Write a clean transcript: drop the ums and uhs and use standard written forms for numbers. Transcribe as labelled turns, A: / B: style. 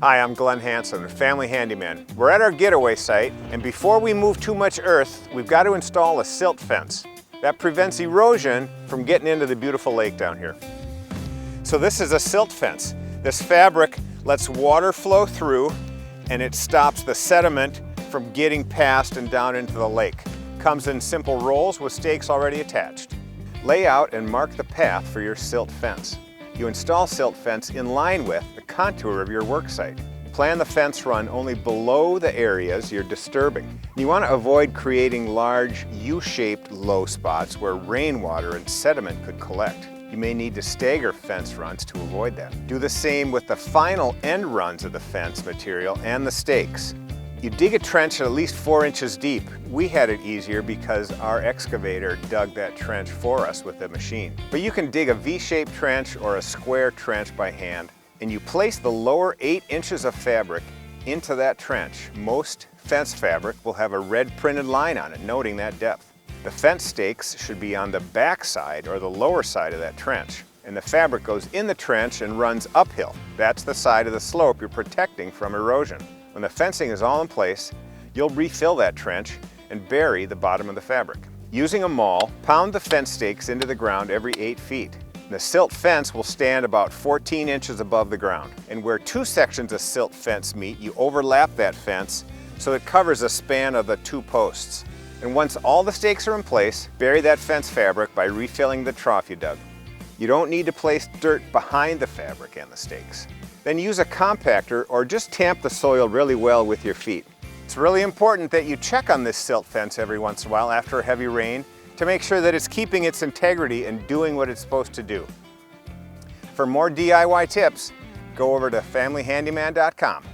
A: Hi, I'm Glenn Hansen, a family handyman. We're at our getaway site, and before we move too much earth, we've got to install a silt fence. That prevents erosion from getting into the beautiful lake down here. So this is a silt fence. This fabric lets water flow through, and it stops the sediment from getting past and down into the lake. Comes in simple rolls with stakes already attached. Lay out and mark the path for your silt fence. You install silt fence in line with the contour of your work site. Plan the fence run only below the areas you're disturbing. You want to avoid creating large U-shaped low spots where rainwater and sediment could collect. You may need to stagger fence runs to avoid that. Do the same with the final end runs of the fence material and the stakes. You dig a trench at least 4 inches deep. We had it easier because our excavator dug that trench for us with the machine. But you can dig a V-shaped trench or a square trench by hand, and you place the lower 8 inches of fabric into that trench. Most fence fabric will have a red printed line on it, noting that depth. The fence stakes should be on the back side or the lower side of that trench, and the fabric goes in the trench and runs uphill. That's the side of the slope you're protecting from erosion. When the fencing is all in place, you'll refill that trench and bury the bottom of the fabric. Using a maul, pound the fence stakes into the ground every 8 feet. The silt fence will stand about 14 inches above the ground. And where 2 sections of silt fence meet, you overlap that fence so it covers a span of the 2 posts. And once all the stakes are in place, bury that fence fabric by refilling the trough you dug. You don't need to place dirt behind the fabric and the stakes. Then use a compactor or just tamp the soil really well with your feet. It's really important that you check on this silt fence every once in a while after a heavy rain to make sure that it's keeping its integrity and doing what it's supposed to do. For more DIY tips, go over to familyhandyman.com.